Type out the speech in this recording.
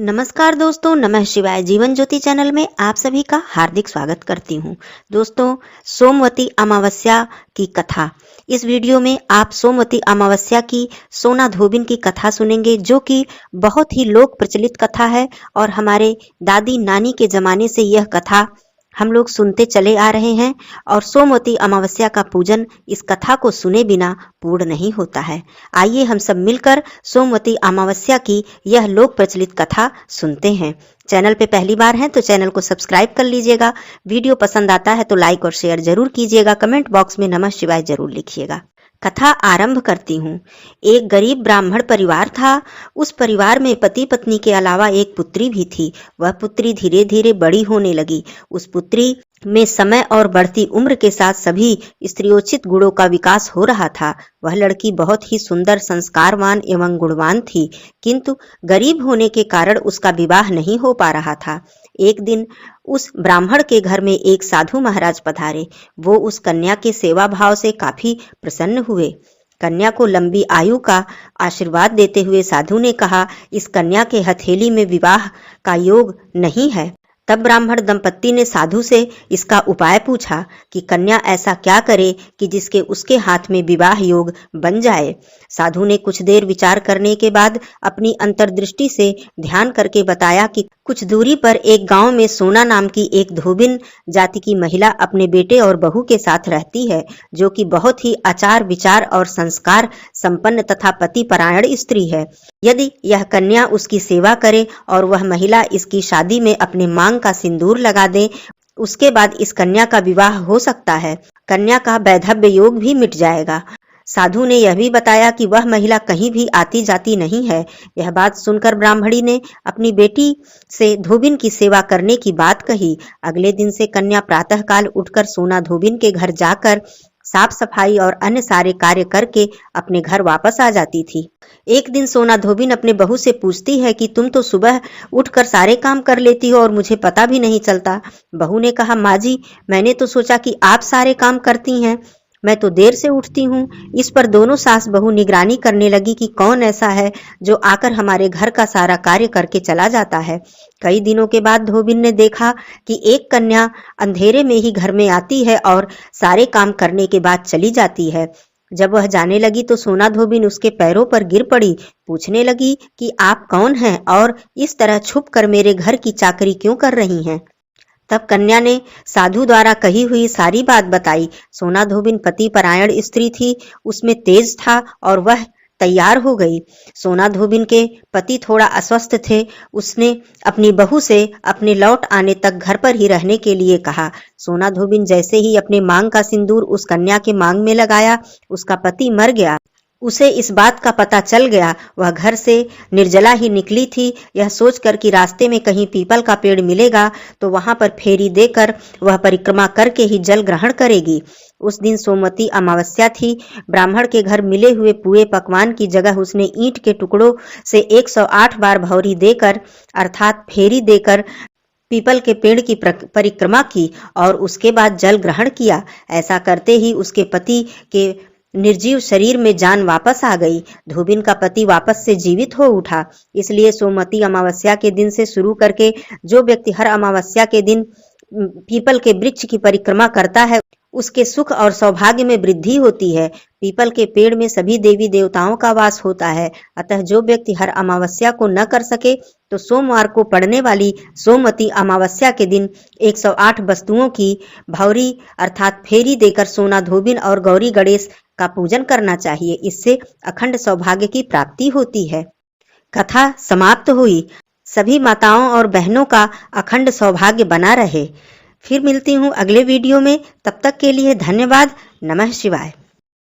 नमस्कार दोस्तों, नमः शिवाय। जीवन ज्योति चैनल में आप सभी का हार्दिक स्वागत करती हूँ। दोस्तों, सोमवती अमावस्या की कथा। इस वीडियो में आप सोमवती अमावस्या की सोना धोबिन की कथा सुनेंगे, जो कि बहुत ही लोक प्रचलित कथा है और हमारे दादी नानी के जमाने से यह कथा हम लोग सुनते चले आ रहे हैं। और सोमवती अमावस्या का पूजन इस कथा को सुने बिना पूर्ण नहीं होता है। आइए हम सब मिलकर सोमवती अमावस्या की यह लोक प्रचलित कथा सुनते हैं। चैनल पे पहली बार हैं तो चैनल को सब्सक्राइब कर लीजिएगा। वीडियो पसंद आता है तो लाइक और शेयर जरूर कीजिएगा। कमेंट बॉक्स में नमः शिवाय जरूर लिखिएगा। कथा आरंभ करती हूँ। एक गरीब ब्राह्मण परिवार था। उस परिवार में पति पत्नी के अलावा एक पुत्री भी थी। वह पुत्री धीरे धीरे बड़ी होने लगी। उस पुत्री में समय और बढ़ती उम्र के साथ सभी स्त्रियोचित गुणों का विकास हो रहा था। वह लड़की बहुत ही सुंदर, संस्कारवान एवं गुणवान थी, किंतु गरीब होने के कारण उसका विवाह नहीं हो पा रहा था। एक दिन उस ब्राह्मण के घर में एक साधु महाराज पधारे। वो उस कन्या के सेवा भाव से काफी प्रसन्न हुए। कन्या को लंबी आयु का आशीर्वाद देते हुए साधु ने कहा, इस कन्या के हथेली में विवाह का योग नहीं है। तब ब्राह्मण दंपत्ति ने साधु से इसका उपाय पूछा कि कन्या ऐसा क्या करे कि जिसके उसके हाथ में विवाह योग बन जाए। साधु ने कुछ देर विचार करने के बाद अपनी अंतर्दृष्टि से ध्यान करके बताया कि कुछ दूरी पर एक गांव में सोना नाम की एक धोबिन जाति की महिला अपने बेटे और बहू के साथ रहती है, जो कि बहुत ही आचार विचार और संस्कार संपन्न तथा पति परायण स्त्री है। यदि यह कन्या उसकी सेवा करे और वह महिला इसकी शादी में अपने मांग का सिंदूर लगा दे, उसके बाद इस कन्या का विवाह हो सकता है। कन्या का वैधव्य योग भी मिट जाएगा। साधु ने यह भी बताया कि वह महिला कहीं भी आती जाती नहीं है। यह बात सुनकर ब्राह्मणी ने अपनी बेटी से धोबिन की सेवा करने की बात कही। अगले दिन से कन्या प्रातःकाल उठकर सोना धोबिन के घर जाकर साफ सफाई और अन्य सारे कार्य करके अपने घर वापस आ जाती थी। एक दिन सोना धोबिन अपने बहू से पूछती है कि तुम तो सुबह उठकर सारे काम कर लेती हो और मुझे पता भी नहीं चलता। बहू ने कहा, माँ जी, मैंने तो सोचा कि आप सारे काम करती हैं, मैं तो देर से उठती हूँ। इस पर दोनों सास बहू निगरानी करने लगी कि कौन ऐसा है जो आकर हमारे घर का सारा कार्य करके चला जाता है। कई दिनों के बाद धोबिन ने देखा कि एक कन्या अंधेरे में ही घर में आती है और सारे काम करने के बाद चली जाती है। जब वह जाने लगी तो सोना धोबिन उसके पैरों पर गिर पड़ी। पूछने लगी कि आप कौन हैं और इस तरह छुप कर मेरे घर की चाकरी क्यों कर रही हैं। तब कन्या ने साधु द्वारा कही हुई सारी बात बताई। सोना धोबिन पति परायण स्त्री थी, उसमें तेज था और वह तैयार हो गई। सोना धोबिन के पति थोड़ा अस्वस्थ थे। उसने अपनी बहू से अपने लौट आने तक घर पर ही रहने के लिए कहा। सोना धोबिन जैसे ही अपने मांग का सिंदूर उस कन्या के मांग में लगाया, उसका पति मर गया। उसे इस बात का पता चल गया। वह घर से निर्जला ही निकली थी, यह सोचकर कि रास्ते में कहीं पीपल का पेड़ मिलेगा तो वहां पर फेरी देकर वह परिक्रमा करके ही जल ग्रहण करेगी। उस दिन सोमवती अमावस्या थी। ब्राह्मण के घर मिले हुए पुए पकवान की जगह उसने ईंट के टुकड़ों से 108 बार भौरी देकर अर्थात फेरी देकर पीपल के पेड़ की परिक्रमा की और उसके बाद जल ग्रहण किया। ऐसा करते ही उसके पति के निर्जीव शरीर में जान वापस आ गई। धोबिन का पति वापस से जीवित हो उठा। इसलिए सोमवती अमावस्या के दिन से शुरू करके जो व्यक्ति हर अमावस्या के दिन पीपल के वृक्ष की परिक्रमा करता है, उसके सुख और सौभाग्य में वृद्धि होती है। पीपल के पेड़ में सभी देवी देवताओं का वास होता है। अतः जो व्यक्ति हर अमावस्या को न कर सके तो सोमवार को पड़ने वाली सोमवती अमावस्या के दिन 108 वस्तुओं की भौरी अर्थात फेरी देकर सोना धोबिन और गौरी गणेश का पूजन करना चाहिए। इससे अखंड सौभाग्य की प्राप्ति होती है। कथा समाप्त हुई। सभी माताओं और बहनों का अखंड सौभाग्य बना रहे। फिर मिलती हूँ अगले वीडियो में। तब तक के लिए धन्यवाद। नमः शिवाय।